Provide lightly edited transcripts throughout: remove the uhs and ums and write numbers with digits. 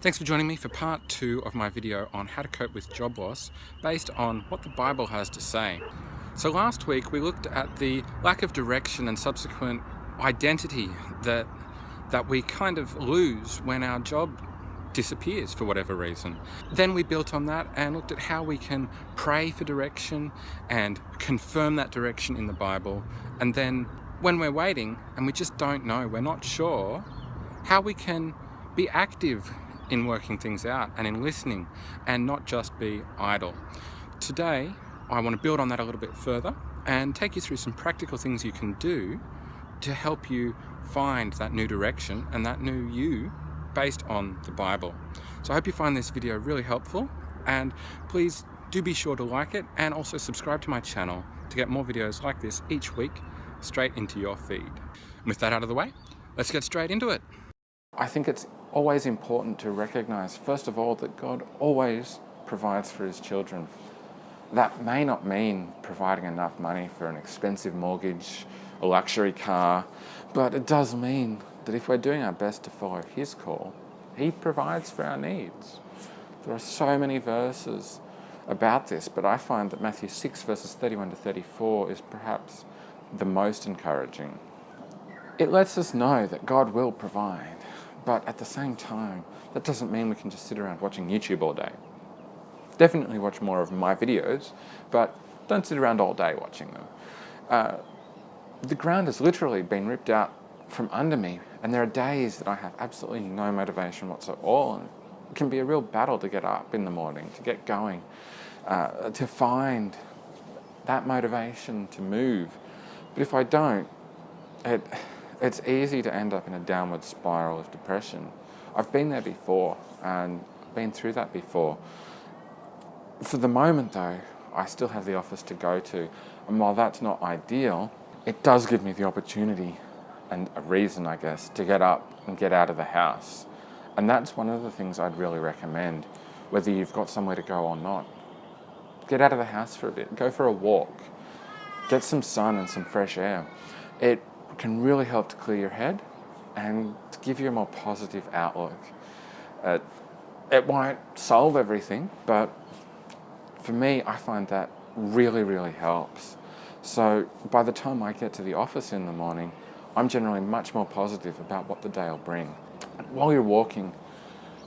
Thanks for joining me for part 2 of my video on how to cope with job loss based on what the Bible has to say. So last week we looked at the lack of direction and subsequent identity that we kind of lose when our job disappears for whatever reason. Then we built on that and looked at how we can pray for direction and confirm that direction in the Bible. And then when we're waiting and we just don't know, we're not sure, how we can be active in working things out and in listening and not just be idle. Today, I want to build on that a little bit further and take you through some practical things you can do to help you find that new direction and that new you based on the Bible. So I hope you find this video really helpful, and please do be sure to like it and also subscribe to my channel to get more videos like this each week straight into your feed. And with that out of the way, let's get straight into it. I think it's always important to recognize, first of all, that God always provides for his children. That may not mean providing enough money for an expensive mortgage, a luxury car, but it does mean that if we're doing our best to follow his call, he provides for our needs. There are so many verses about this, but I find that Matthew 6 verses 31 to 34 is perhaps the most encouraging. It lets us know that God will provide, but at the same time, that doesn't mean we can just sit around watching YouTube all day. Definitely watch more of my videos, but don't sit around all day watching them. The ground has literally been ripped out from under me, and there are days that I have absolutely no motivation whatsoever. And it can be a real battle to get up in the morning, to get going, to find that motivation to move. But if I don't, it's easy to end up in a downward spiral of depression. I've been there before, and I've been through that before. For the moment though, I still have the office to go to, and while that's not ideal, it does give me the opportunity and a reason, I guess, to get up and get out of the house. And that's one of the things I'd really recommend, whether you've got somewhere to go or not. Get out of the house for a bit, go for a walk, get some sun and some fresh air. It can really help to clear your head and to give you a more positive outlook. It won't solve everything, but for me, I find that really, really helps. So by the time I get to the office in the morning, I'm generally much more positive about what the day will bring. While you're walking,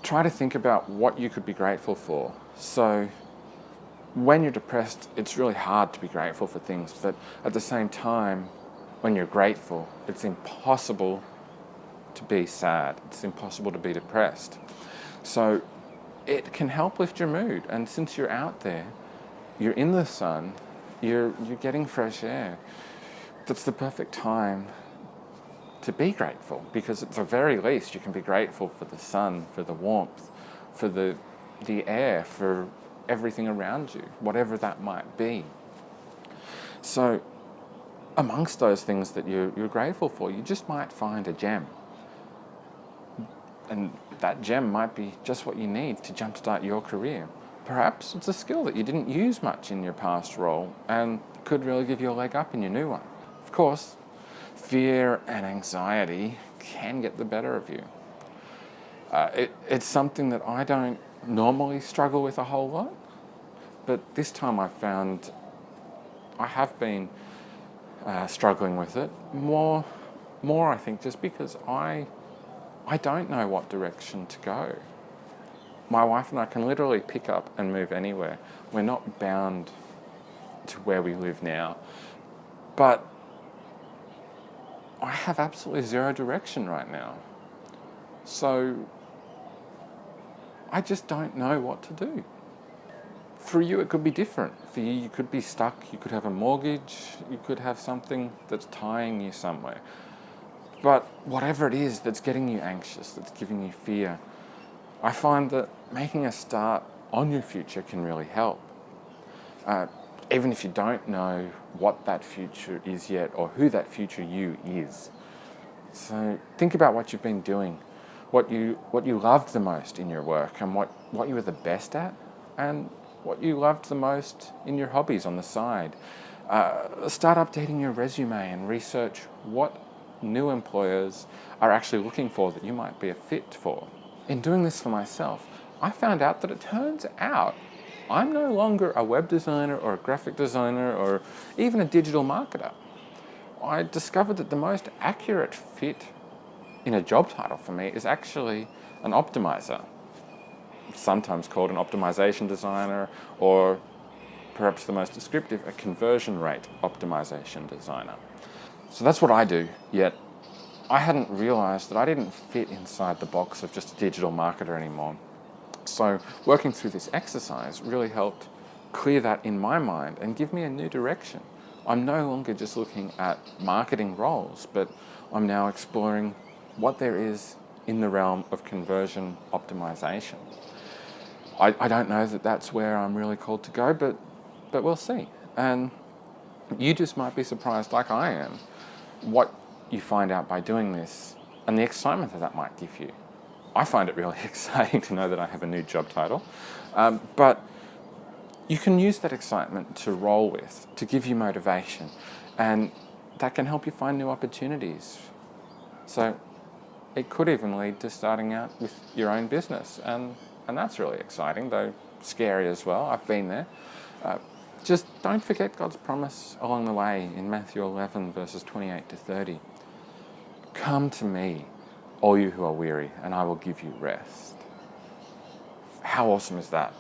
try to think about what you could be grateful for. So when you're depressed, it's really hard to be grateful for things, but at the same time, when you're grateful, it's impossible to be sad. It's impossible to be depressed. So it can help lift your mood. And since you're out there, you're in the sun, you're getting fresh air, that's the perfect time to be grateful, because at the very least you can be grateful for the sun, for the warmth, for the air, for everything around you, whatever that might be. So amongst those things that you're grateful for, you just might find a gem. And that gem might be just what you need to jumpstart your career. Perhaps it's a skill that you didn't use much in your past role and could really give you a leg up in your new one. Of course, fear and anxiety can get the better of you. It's something that I don't normally struggle with a whole lot, but this time I found I have been struggling with it more I think just because I don't know what direction to go. My wife and I can literally pick up and move anywhere. We're not bound to where we live now, but I have absolutely zero direction right now. So I just don't know what to do. For you, it could be different. For you, you could be stuck, you could have a mortgage, you could have something that's tying you somewhere. But whatever it is that's getting you anxious, that's giving you fear, I find that making a start on your future can really help. Even if you don't know what that future is yet or who that future you is. So think about what you've been doing, what you loved the most in your work, and what you were the best at, and what you loved the most in your hobbies on the side. Start updating your resume and research what new employers are actually looking for that you might be a fit for. in doing this for myself, I found out that it turns out I'm no longer a web designer or a graphic designer or even a digital marketer. I discovered that the most accurate fit in a job title for me is actually an optimizer, sometimes called an optimization designer, or perhaps the most descriptive, a conversion rate optimization designer. So that's what I do, yet I hadn't realized that I didn't fit inside the box of just a digital marketer anymore. So working through this exercise really helped clear that in my mind and give me a new direction. I'm no longer just looking at marketing roles, but I'm now exploring what there is in the realm of conversion optimization. I don't know that that's where I'm really called to go, but we'll see. And you just might be surprised, like I am, what you find out by doing this and the excitement that might give you. I find it really exciting to know that I have a new job title, but you can use that excitement to roll with, to give you motivation, and that can help you find new opportunities. So it could even lead to starting out with your own business, and that's really exciting, though scary as well. I've been there. Just don't forget God's promise along the way in Matthew 11, verses 28 to 30. Come to me, all you who are weary, and I will give you rest. How awesome is that?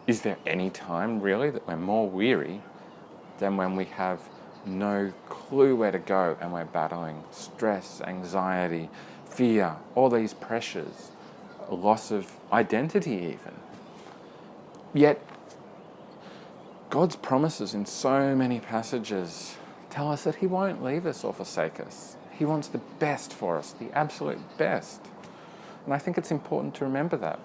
Is there any time, really, that we're more weary than when we have no clue where to go and we're battling stress, anxiety, fear, all these pressures, a loss of identity even? Yet, God's promises in so many passages tell us that He won't leave us or forsake us. He wants the best for us, the absolute best. And I think it's important to remember that.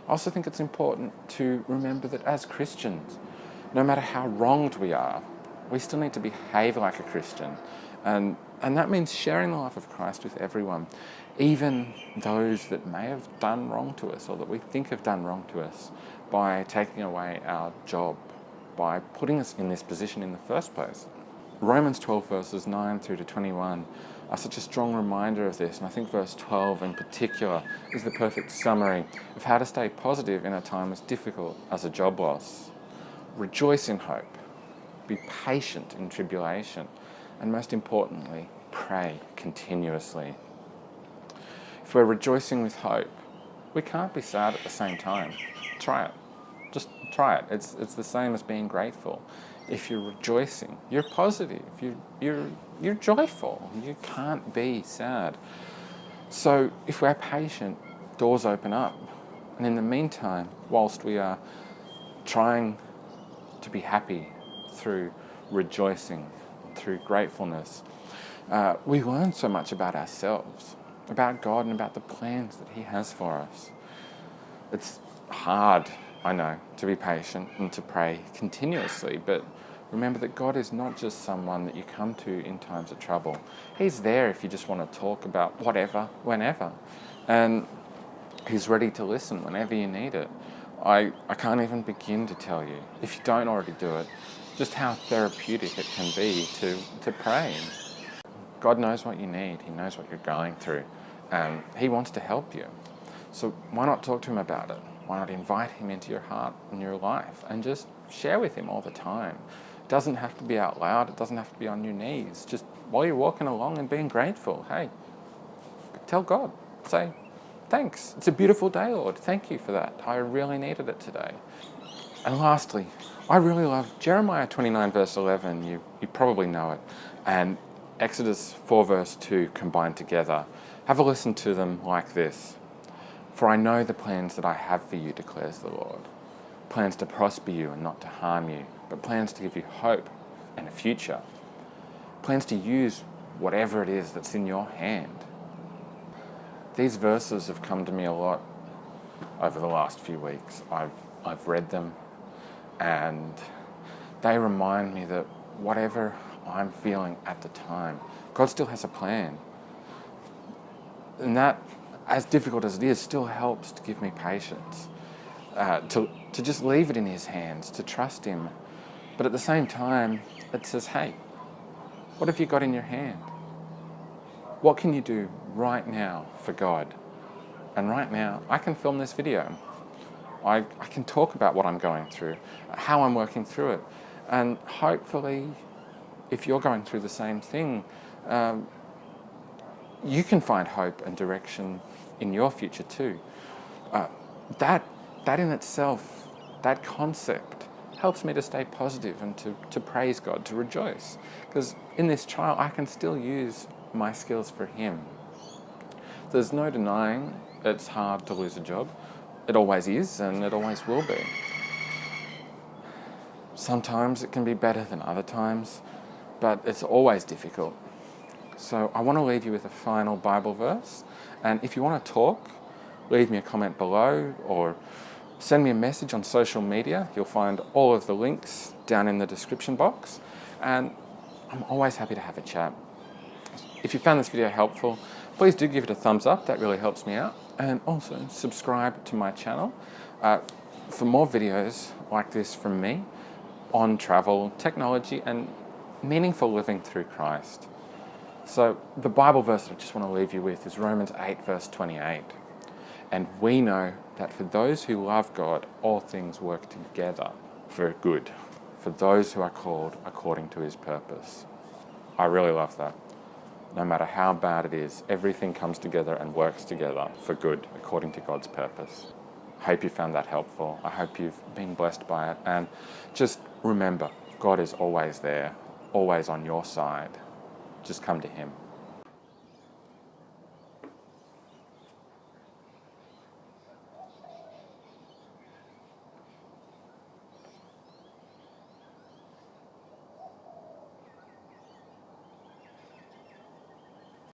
I also think it's important to remember that as Christians, no matter how wronged we are, we still need to behave like a Christian. And that means sharing the life of Christ with everyone, even those that may have done wrong to us or that we think have done wrong to us, by taking away our job, by putting us in this position in the first place. Romans 12 verses 9 through to 21 are such a strong reminder of this, and I think verse 12 in particular is the perfect summary of how to stay positive in a time as difficult as a job loss. Rejoice in hope, be patient in tribulation, and most importantly, pray continuously. If we're rejoicing with hope, we can't be sad at the same time. Try it. Just try it. It's the same as being grateful. If you're rejoicing, you're positive, you're joyful. You can't be sad. So if we're patient, doors open up. And in the meantime, whilst we are trying to be happy through rejoicing, through gratefulness, we learn so much about ourselves, about God, and about the plans that He has for us. It's hard, I know, to be patient and to pray continuously, but remember that God is not just someone that you come to in times of trouble. He's there if you just want to talk about whatever, whenever. And He's ready to listen whenever you need it. I can't even begin to tell you, if you don't already do it, just how therapeutic it can be to pray. God knows what you need. He knows what you're going through. And He wants to help you. So why not talk to Him about it? Why not invite Him into your heart and your life and just share with Him all the time? It doesn't have to be out loud. It doesn't have to be on your knees. Just while you're walking along and being grateful, hey, tell God. Say, thanks. It's a beautiful day, Lord. Thank you for that. I really needed it today. And lastly, I really love Jeremiah 29 verse 11. You probably know it. And Exodus 4 verse 2 combined together. Have a listen to them like this. For I know the plans that I have for you, declares the Lord. Plans to prosper you and not to harm you, but plans to give you hope and a future. Plans to use whatever it is that's in your hand. These verses have come to me a lot over the last few weeks. I've read them, and they remind me that whatever I'm feeling at the time, God still has a plan. And that, as difficult as it is, still helps to give me patience, to just leave it in His hands, to trust Him. But at the same time, it says, hey, what have you got in your hand? What can you do right now for God. And right now, I can film this video. I can talk about what I'm going through, how I'm working through it. And hopefully, if you're going through the same thing, you can find hope and direction in your future too. That in itself, that concept, helps me to stay positive and to praise God, to rejoice. Because in this trial, I can still use my skills for Him. There's no denying it's hard to lose a job. It always is, and it always will be. Sometimes it can be better than other times, but it's always difficult. So I want to leave you with a final Bible verse. And if you want to talk, leave me a comment below or send me a message on social media. You'll find all of the links down in the description box. And I'm always happy to have a chat. If you found this video helpful, please do give it a thumbs up. That really helps me out. And also subscribe to my channel for more videos like this from me on travel, technology, and meaningful living through Christ. So the Bible verse I just want to leave you with is Romans 8, verse 28. And we know that for those who love God, all things work together for good, for those who are called according to His purpose. I really love that. No matter how bad it is, everything comes together and works together for good, according to God's purpose. I hope you found that helpful. I hope you've been blessed by it. And just remember, God is always there, always on your side. Just come to Him.